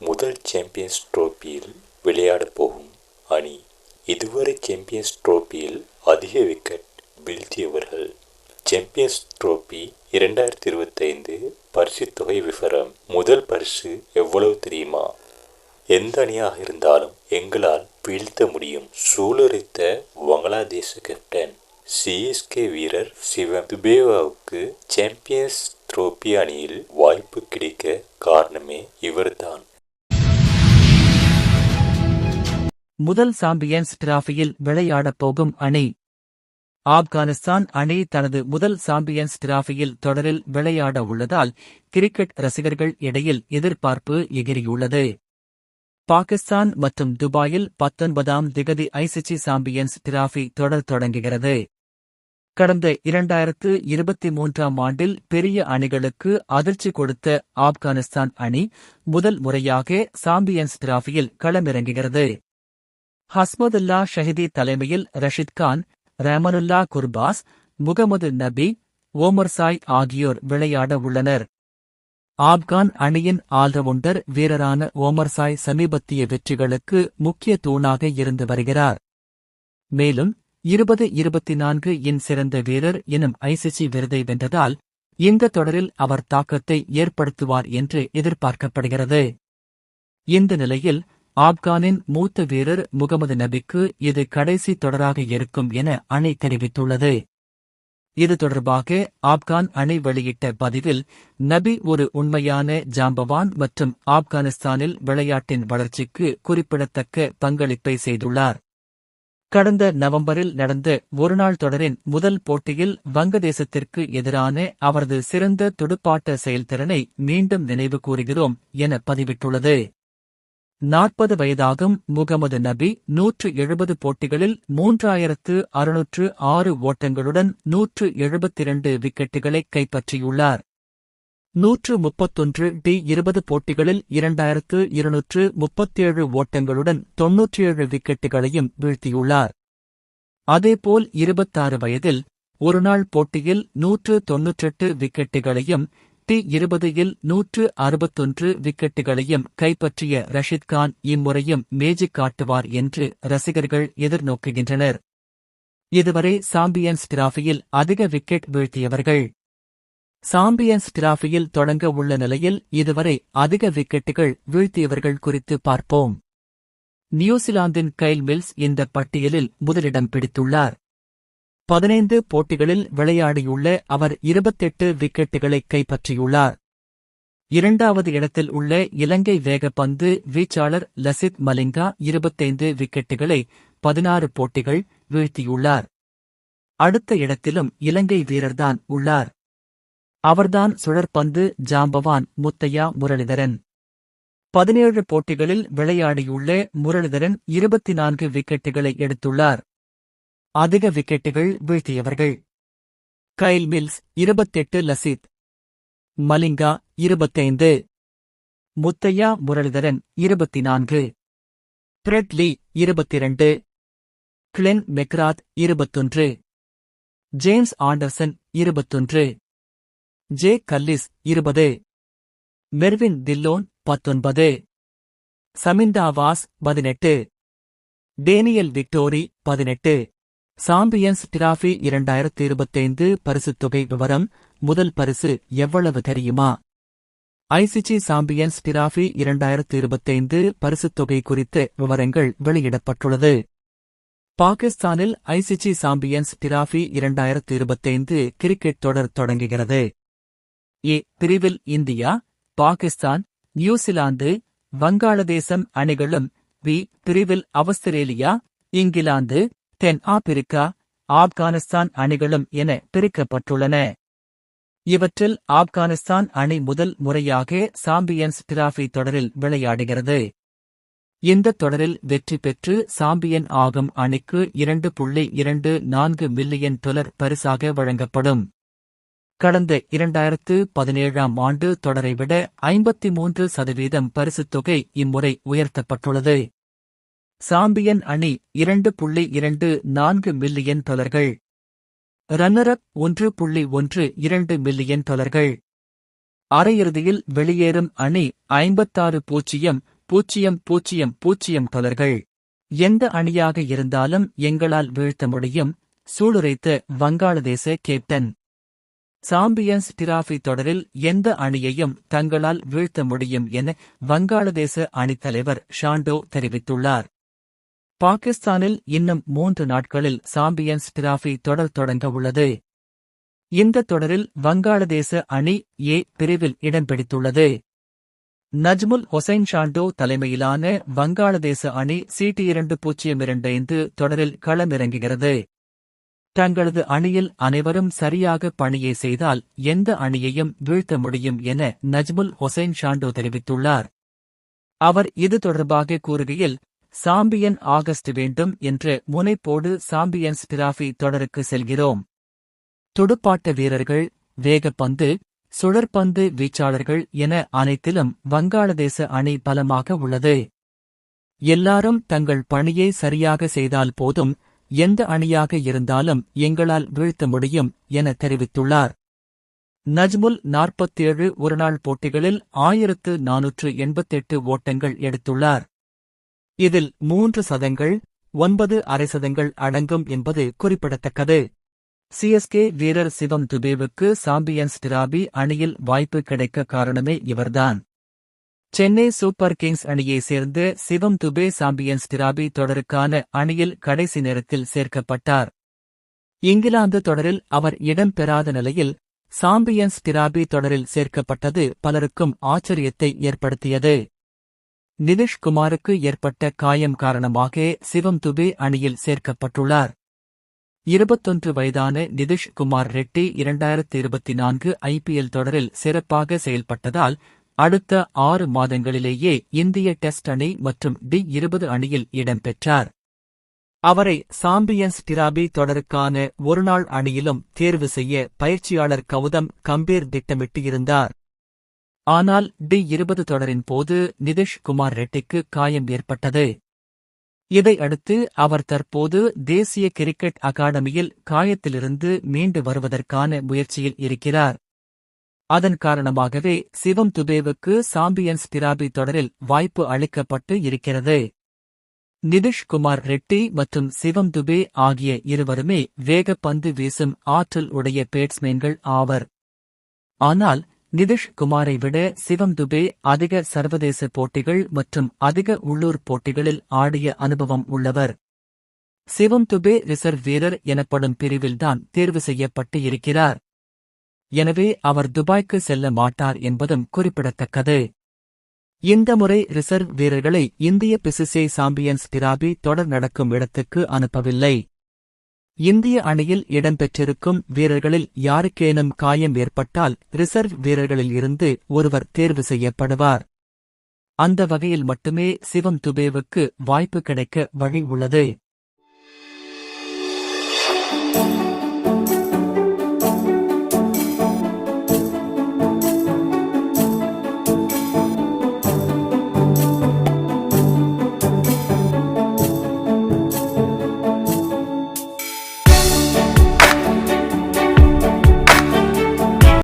முதல் சாம்பியன்ஸ் டிரோபியில் விளையாடப் போகும் அணி. இதுவரை சாம்பியன்ஸ் டிரோபியில் அதிக விக்கெட் வீழ்த்தியவர்கள். சாம்பியன்ஸ் டிரோபி 2025 பரிசுத் தொகை விவரம். முதல் பரிசு எவ்வளவு தெரியுமா? எந்த அணியாக இருந்தாலும் எங்களால் வீழ்த்த முடியும். சூளுரைத்த வங்களாதேச கேப்டன். சிஎஸ்கே வீரர் சிவம் துபேவாவுக்கு சாம்பியன்ஸ் டிரோபி அணியில் வாய்ப்பு கிடைக்க காரணமே இவர்தான். முதல் சாம்பியன்ஸ் டிராஃபியில் விளையாடப் போகும் அணி. ஆப்கானிஸ்தான் அணி தனது முதல் சாம்பியன்ஸ் டிராஃபியில் தொடரில் விளையாட உள்ளதால் கிரிக்கெட் ரசிகர்கள் இடையில் எதிர்பார்ப்பு எகிரியுள்ளது. பாகிஸ்தான் மற்றும் துபாயில் 19ஆம் திகதி ஐசிசி சாம்பியன்ஸ் டிராஃபி தொடர் தொடங்குகிறது. கடந்த 2023ஆம் ஆண்டில் பெரிய அணிகளுக்கு அதிர்ச்சி கொடுத்த ஆப்கானிஸ்தான் அணி முதல் முறையாக சாம்பியன்ஸ் டிராஃபியில் களமிறங்குகிறது. ஹஸ்மதுல்லா ஷஹிதி தலைமையில் ரஷித் கான், ரஹ்மனுல்லா குர்பாஸ், முகமது நபி, ஓமர்சாய் ஆகியோர் விளையாட உள்ளனர். ஆப்கான் அணியின் ஆல்ரவுண்டர் வீரரான ஓமர்சாய் சமீபத்திய வெற்றிகளுக்கு முக்கிய தூணாக இருந்து வருகிறார். மேலும் 2024 இன் சிறந்த வீரர் எனும் ஐசிசி விருதை வென்றதால் இந்த தொடரில் அவர் தாக்கத்தை ஏற்படுத்துவார் என்று எதிர்பார்க்கப்படுகிறது. இந்த நிலையில் ஆப்கானின் மூத்த வீரர் முகமது நபிக்கு இது கடைசி தொடராக இருக்கும் என அணி தெரிவித்துள்ளது. இது தொடர்பாக ஆப்கான் அணி வெளியிட்ட பதிவில், நபி ஒரு உண்மையான ஜாம்பவான் மற்றும் ஆப்கானிஸ்தானில் விளையாட்டின் வளர்ச்சிக்கு குறிப்பிடத்தக்க பங்களிப்பை செய்துள்ளார். கடந்த நவம்பரில் நடந்த ஒருநாள் தொடரின் முதல் போட்டியில் வங்கதேசத்திற்கு எதிரான அவரது சிறந்த துடுப்பாட்ட செயல்திறனை மீண்டும் நினைவு கூறுகிறோம் என பதிவிட்டுள்ளது. 40 வயதாகும் முகமது நபி 170 போட்டிகளில் 3606 ஓட்டங்களுடன் 172 விக்கெட்டுகளை கைப்பற்றியுள்ளார். 131 T20 போட்டிகளில் 2237 ஓட்டங்களுடன் 97 விக்கெட்டுகளையும் வீழ்த்தியுள்ளார். அதேபோல் 26 வயதில் ஒருநாள் போட்டியில் 198 விக்கெட்டுகளையும் T20ல் 161 விக்கெட்டுகளையும் கைப்பற்றிய ரஷித் கான் இம்முறையும் மேஜிக் காட்டுவார் என்று ரசிகர்கள் எதிர்நோக்குகின்றனர். இதுவரை சாம்பியன்ஸ் டிராஃபியில் அதிக விக்கெட் வீழ்த்தியவர்கள். சாம்பியன்ஸ் டிராஃபியில் தொடங்க உள்ள நிலையில் இதுவரை அதிக விக்கெட்டுகள் வீழ்த்தியவர்கள் குறித்து பார்ப்போம். நியூசிலாந்தின் கைல் மில்ஸ் இந்த பட்டியலில் முதலிடம் பிடித்துள்ளார். 15 போட்டிகளில் விளையாடியுள்ள அவர் 28 விக்கெட்டுகளை கைப்பற்றியுள்ளார். இரண்டாவது இடத்தில் உள்ள இலங்கை வேகப்பந்து வீச்சாளர் லசித் மலிங்கா 25 விக்கெட்டுகளை 16 போட்டிகள் வீழ்த்தியுள்ளார். அடுத்த இடத்திலும் இலங்கை வீரர்தான் உள்ளார். அவர்தான் சுழற்பந்து ஜாம்பவான் முத்தையா முரளிதரன். 17 போட்டிகளில் விளையாடியுள்ள முரளிதரன் 24 விக்கெட்டுகளை எடுத்துள்ளார். அதிக விக்கெட்டுகள் வீழ்த்தியவர்கள்: Kyle Mills 28, Lasith Malinga 25, Muttiah Muralitharan 24, Brett Lee 22, Glenn McGrath 21, James Anderson 21, J Kallis 20, Mervyn Dillon 19, Chaminda Vaas 18, Daniel Vettori 18. Champions Trophy 2025 பரிசுத்தொகை விவரம். முதல் பரிசு எவ்வளவு தெரியுமா? ஐசிசி சாம்பியன்ஸ் டிராஃபி 2025 பரிசுத்தொகை குறித்த விவரங்கள் வெளியிடப்பட்டுள்ளது. பாகிஸ்தானில் ஐசிசி சாம்பியன்ஸ் டிராஃபி 2025 கிரிக்கெட் தொடர் தொடங்குகிறது. ஏ பிரிவில் இந்தியா, பாகிஸ்தான், நியூசிலாந்து, வங்காளதேசம் அணிகளும், பி பிரிவில் ஆஸ்திரேலியா, இங்கிலாந்து, தென் ஆப்பிரிக்கா, ஆப்கானிஸ்தான் அணிகளும் என பிரிக்கப்பட்டுள்ளன. இவற்றில் ஆப்கானிஸ்தான் அணி முதல் முறையாக சாம்பியன்ஸ் டிராஃபி தொடரில் விளையாடுகிறது. இந்த தொடரில் வெற்றி பெற்று சாம்பியன் ஆகும் அணிக்கு $2.24 மில்லியன் பரிசாக வழங்கப்படும். கடந்த 2017ஆம் ஆண்டு தொடரை விட 53% பரிசுத்தொகை இம்முறை உயர்த்தப்பட்டுள்ளது. சாம்பியன் அணி $2.24 மில்லியன், ரன்னர் அப் $1.12 மில்லியன். அரையிறுதியில் வெளியேறும் அணி 56-0-0-0 தொடர்கள். எந்த அணியாக இருந்தாலும் எங்களால் வீழ்த்த முடியும், சூளுரைத்த வங்காளதேச கேப்டன். சாம்பியன்ஸ் டிராபி தொடரில் எந்த அணியையும் தங்களால் வீழ்த்த முடியும் என வங்காளதேச அணித்தலைவர் ஷாண்டோ தெரிவித்துள்ளார். பாகிஸ்தானில் இன்னும் 3 நாட்களில் சாம்பியன்ஸ் டிராபி தொடர் தொடங்க உள்ளது. இந்த தொடரில் வங்காளதேச அணி ஏ பிரிவில் இடம் பிடித்துள்ளது. நஜ்முல் ஹொசைன் ஷாண்டோ தலைமையிலான வங்காளதேச அணி CT2025 தொடரில் களமிறங்குகிறது. தங்களது அணியில் அனைவரும் சரியாக பணியை செய்தால் எந்த அணியையும் வீழ்த்த முடியும் என நஜ்முல் ஹொசைன் ஷாண்டோ தெரிவித்துள்ளார். அவர் இது தொடர்பாக கூறுகையில், சாம்பியன் ஆகஸ்ட் வேண்டும் என்ற முனைப்போடு சாம்பியன்ஸ் டிராபி தொடருக்கு செல்கிறோம். துடுப்பாட்ட வீரர்கள், வேகப்பந்து, சுழற்பந்து வீச்சாளர்கள் என அனைத்திலும் வங்காளதேச அணி பலமாக உள்ளது. எல்லாரும் தங்கள் பணியை சரியாக செய்தால் போதும், எந்த அணியாக இருந்தாலும் எங்களால் வீழ்த்த முடியும் என தெரிவித்துள்ளார். நஜ்முல் 47 ஒருநாள் போட்டிகளில் 1488 ஓட்டங்கள் எடுத்துள்ளார். இதில் 3 சதங்கள், 9 அரை சதங்கள் அடங்கும் என்பது குறிப்பிடத்தக்கது. CSK வீரர் சிவம் துபேவுக்கு சாம்பியன்ஸ் டிராபி அணியில் வாய்ப்பு கிடைக்க காரணமே இவர்தான். சென்னை சூப்பர் கிங்ஸ் அணியைச் சேர்ந்த சிவம் துபே சாம்பியன்ஸ் டிராபி தொடருக்கான அணியில் கடைசி நேரத்தில் சேர்க்கப்பட்டார். இங்கிலாந்து தொடரில் அவர் இடம் பெறாத நிலையில் சாம்பியன்ஸ் டிராபி தொடரில் சேர்க்கப்பட்டது பலருக்கும் ஆச்சரியத்தை ஏற்படுத்தியது. நிதிஷ் குமாருக்கு ஏற்பட்ட காயம் காரணமாக சிவம் துபே அணியில் சேர்க்கப்பட்டுள்ளார். 21 வயதான நிதிஷ் குமார் ரெட்டி 2024 IPL தொடரில் சிறப்பாக செயல்பட்டதால் அடுத்த 6 மாதங்களிலேயே இந்திய டெஸ்ட் அணி மற்றும் D20 அணியில் இடம்பெற்றார். அவரை சாம்பியன்ஸ் டிராபி தொடருக்கான ஒருநாள் அணியிலும் தேர்வு செய்ய பயிற்சியாளர் கௌதம் கம்பீர் திட்டமிட்டு இருந்தார். ஆனால் D20 தொடரின் போது நிதிஷ் குமார் ரெட்டிக்கு காயம் ஏற்பட்டது. இதையடுத்து அவர் தற்போது தேசிய கிரிக்கெட் அகாடமியில் காயத்திலிருந்து மீண்டு வருவதற்கான முயற்சியில் இருக்கிறார். அதன் காரணமாகவே சிவம் துபேவுக்கு சாம்பியன்ஸ் டிராபி தொடரில் வாய்ப்பு அளிக்கப்பட்டு இருக்கிறது. நிதிஷ் குமார் ரெட்டி மற்றும் சிவம் துபே ஆகிய இருவருமே வேகப்பந்து வீசும் ஆற்றல் உடைய பேட்ஸ்மேன்கள் ஆவர். ஆனால் நிதிஷ் குமாரை விட சிவம் துபே அதிக சர்வதேச போட்டிகள் மற்றும் அதிக உள்ளூர் போட்டிகளில் ஆடிய அனுபவம் உள்ளவர். சிவம் துபே ரிசர்வ் வீரர் எனப்படும் பிரிவில்தான் தேர்வு செய்யப்பட்டு இருக்கிறார். எனவே அவர் துபாய்க்கு செல்ல மாட்டார் என்பதும் குறிப்பிடத்தக்கது. இந்த முறை ரிசர்வ் வீரர்களை இந்திய PCCI சாம்பியன்ஸ் டிராபி தொடர் நடக்கும் இடத்துக்கு அனுப்பவில்லை. இந்திய அணியில் இடம்பெற்றிருக்கும் வீரர்களில் யாருக்கேனும் காயம் ஏற்பட்டால் ரிசர்வ் வீரர்களில் இருந்து ஒருவர் தேர்வு செய்யப்படுவார். அந்த வகையில் மட்டுமே சிவம் துபேவுக்கு வாய்ப்பு கிடைக்க வழி உள்ளது.